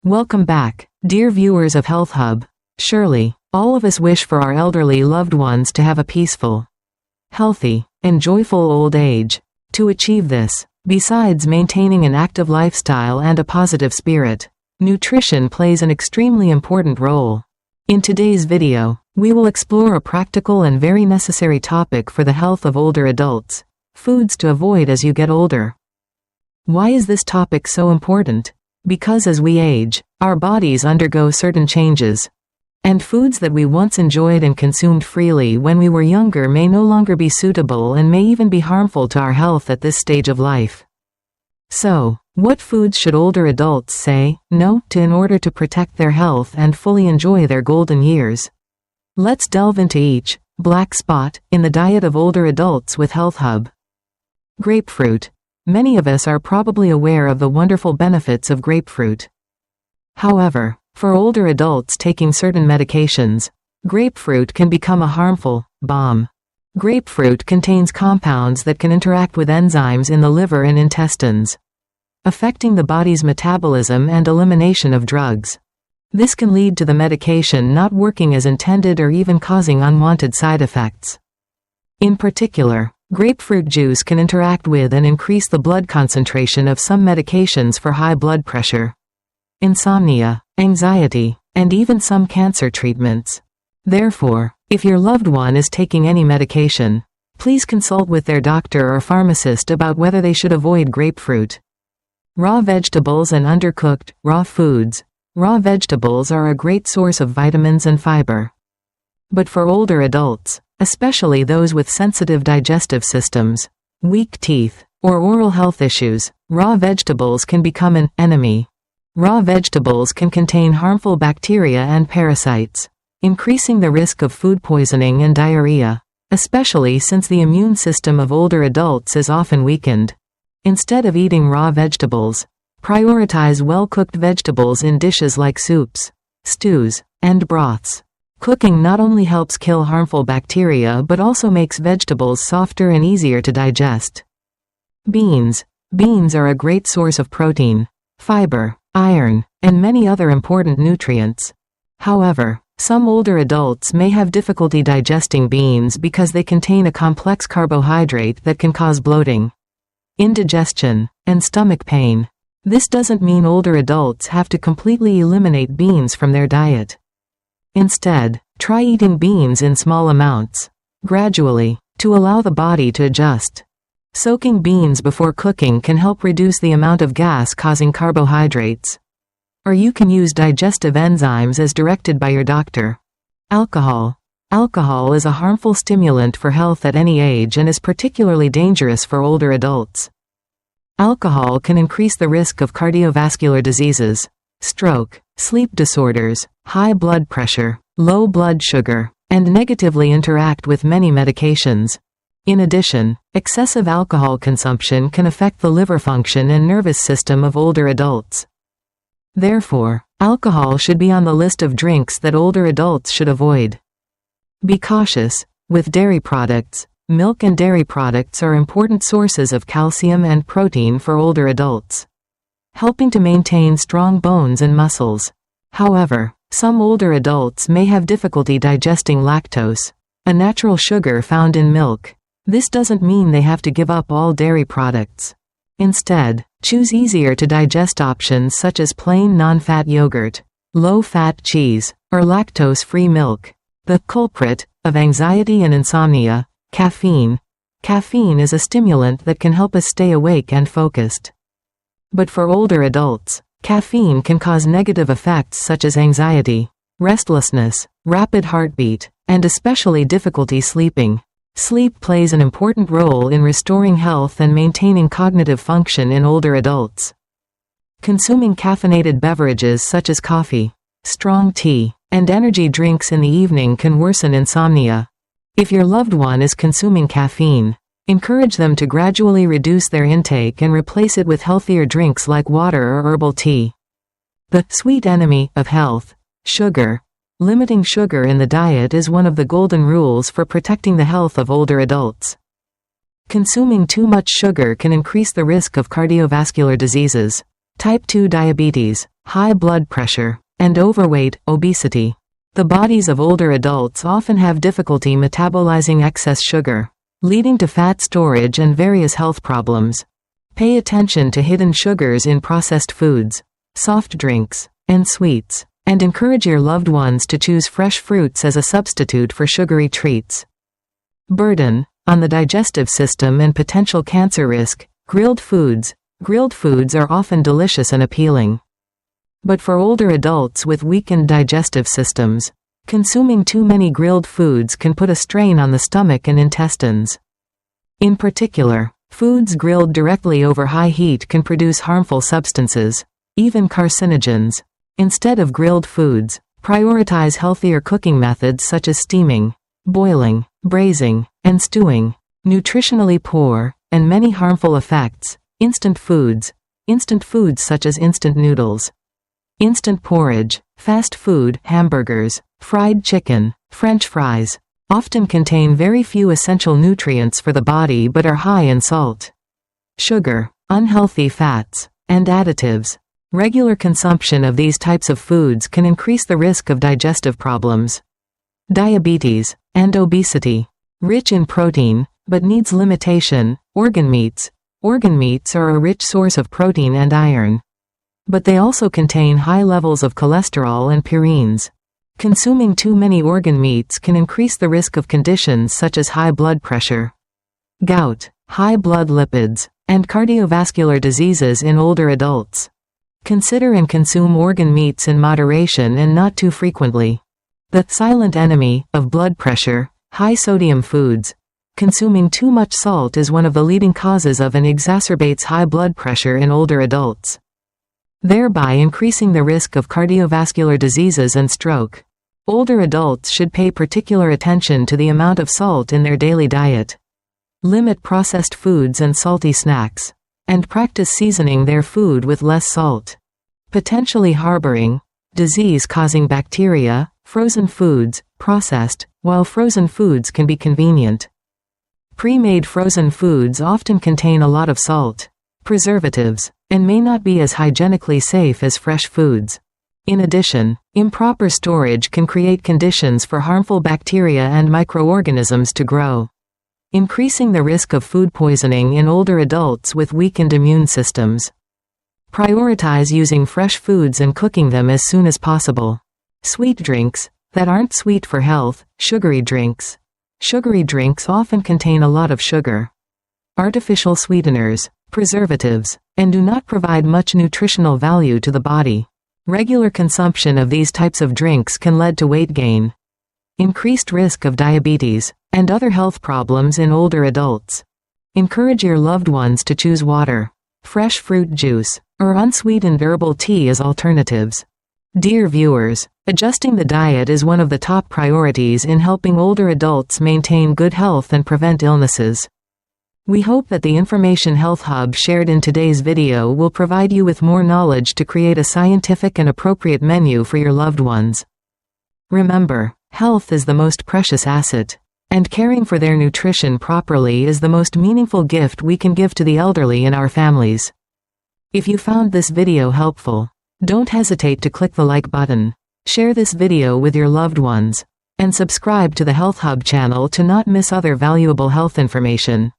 Welcome back, dear viewers of Health Hub. Surely, all of us wish for our elderly loved ones to have a peaceful, healthy, and joyful old age. To achieve this, besides maintaining an active lifestyle and a positive spirit, nutrition plays an extremely important role. In today's video, we will explore a practical and very necessary topic for the health of older adults: foods to avoid as you get older. Why is this topic so important? Because as we age, our bodies undergo certain changes, and foods that we once enjoyed and consumed freely when we were younger may no longer be suitable and may even be harmful to our health at this stage of life. So, what foods should older adults say no to in order to protect their health and fully enjoy their golden years? Let's delve into each black spot in the diet of older adults with Health Hub. Grapefruit. Many of us are probably aware of the wonderful benefits of grapefruit. However, for older adults taking certain medications, grapefruit can become a harmful bomb. Grapefruit contains compounds that can interact with enzymes in the liver and intestines, affecting the body's metabolism and elimination of drugs. This can lead to the medication not working as intended or even causing unwanted side effects. In particular, grapefruit juice can interact with and increase the blood concentration of some medications for high blood pressure, insomnia, anxiety, and even some cancer treatments. Therefore, if your loved one is taking any medication, please consult with their doctor or pharmacist about whether they should avoid grapefruit. Raw vegetables and undercooked, raw foods. Raw vegetables are a great source of vitamins and fiber. But for older adults, especially those with sensitive digestive systems, weak teeth, or oral health issues, raw vegetables can become an enemy. Raw vegetables can contain harmful bacteria and parasites, increasing the risk of food poisoning and diarrhea, especially since the immune system of older adults is often weakened. Instead of eating raw vegetables, prioritize well-cooked vegetables in dishes like soups, stews, and broths. Cooking not only helps kill harmful bacteria but also makes vegetables softer and easier to digest. Beans. Beans are a great source of protein, fiber, iron, and many other important nutrients. However, some older adults may have difficulty digesting beans because they contain a complex carbohydrate that can cause bloating, indigestion, and stomach pain. This doesn't mean older adults have to completely eliminate beans from their diet. Instead, try eating beans in small amounts, gradually, to allow the body to adjust. Soaking beans before cooking can help reduce the amount of gas-causing carbohydrates. Or you can use digestive enzymes as directed by your doctor. Alcohol. Alcohol is a harmful stimulant for health at any age and is particularly dangerous for older adults. Alcohol can increase the risk of cardiovascular diseases, stroke, sleep disorders, high blood pressure, low blood sugar, and negatively interact with many medications. In addition, excessive alcohol consumption can affect the liver function and nervous system of older adults. Therefore, alcohol should be on the list of drinks that older adults should avoid. Be cautious with dairy products. Milk and dairy products are important sources of calcium and protein for older adults, helping to maintain strong bones and muscles. However, some older adults may have difficulty digesting lactose, a natural sugar found in milk. This doesn't mean they have to give up all dairy products. Instead, choose easier to digest options such as plain non-fat yogurt, low-fat cheese, or lactose-free milk. The culprit of anxiety and insomnia. Caffeine. Caffeine is a stimulant that can help us stay awake and focused. But for older adults, caffeine can cause negative effects such as anxiety, restlessness, rapid heartbeat, and especially difficulty sleeping. Sleep plays an important role in restoring health and maintaining cognitive function in older adults. Consuming caffeinated beverages such as coffee, strong tea, and energy drinks in the evening can worsen insomnia. If your loved one is consuming caffeine, encourage them to gradually reduce their intake and replace it with healthier drinks like water or herbal tea. The sweet enemy of health. Sugar. Limiting sugar in the diet is one of the golden rules for protecting the health of older adults. Consuming too much sugar can increase the risk of cardiovascular diseases, Type 2 diabetes, high blood pressure, and overweight, obesity. The bodies of older adults often have difficulty metabolizing excess sugar, leading to fat storage and various health problems. Pay attention to hidden sugars in processed foods, soft drinks, and sweets, and encourage your loved ones to choose fresh fruits as a substitute for sugary treats. Burden on the digestive system and potential cancer risk. Grilled foods. Grilled foods are often delicious and appealing. But for older adults with weakened digestive systems, consuming too many grilled foods can put a strain on the stomach and intestines. In particular, foods grilled directly over high heat can produce harmful substances, even carcinogens. Instead of grilled foods, prioritize healthier cooking methods such as steaming, boiling, braising, and stewing. Nutritionally poor, and many harmful effects. Instant foods. Instant foods such as instant noodles, instant porridge, fast food, hamburgers, fried chicken, French fries, often contain very few essential nutrients for the body but are high in salt, sugar, unhealthy fats, and additives. Regular consumption of these types of foods can increase the risk of digestive problems, diabetes, and obesity. Rich in protein, but needs limitation. Organ meats. Organ meats are a rich source of protein and iron, but they also contain high levels of cholesterol and purines. Consuming too many organ meats can increase the risk of conditions such as high blood pressure, gout, high blood lipids, and cardiovascular diseases in older adults. Consider and consume organ meats in moderation and not too frequently. The silent enemy of blood pressure. High sodium foods. Consuming too much salt is one of the leading causes of and exacerbates high blood pressure in older adults, thereby increasing the risk of cardiovascular diseases and stroke. Older adults should pay particular attention to the amount of salt in their daily diet. Limit processed foods and salty snacks, and practice seasoning their food with less salt. Potentially harboring disease-causing bacteria. Frozen foods. Processed. While frozen foods can be convenient, pre-made frozen foods often contain a lot of salt, preservatives, and may not be as hygienically safe as fresh foods. In addition, improper storage can create conditions for harmful bacteria and microorganisms to grow, increasing the risk of food poisoning in older adults with weakened immune systems. Prioritize using fresh foods and cooking them as soon as possible. Sweet drinks that aren't sweet for health. Sugary drinks. Sugary drinks often contain a lot of sugar, artificial sweeteners, preservatives, and do not provide much nutritional value to the body. Regular consumption of these types of drinks can lead to weight gain, increased risk of diabetes, and other health problems in older adults. Encourage your loved ones to choose water, fresh fruit juice, or unsweetened herbal tea as alternatives. Dear viewers, adjusting the diet is one of the top priorities in helping older adults maintain good health and prevent illnesses. We hope that the Information Health Hub shared in today's video will provide you with more knowledge to create a scientific and appropriate menu for your loved ones. Remember, health is the most precious asset, and caring for their nutrition properly is the most meaningful gift we can give to the elderly in our families. If you found this video helpful, don't hesitate to click the like button, share this video with your loved ones, and subscribe to the Health Hub channel to not miss other valuable health information.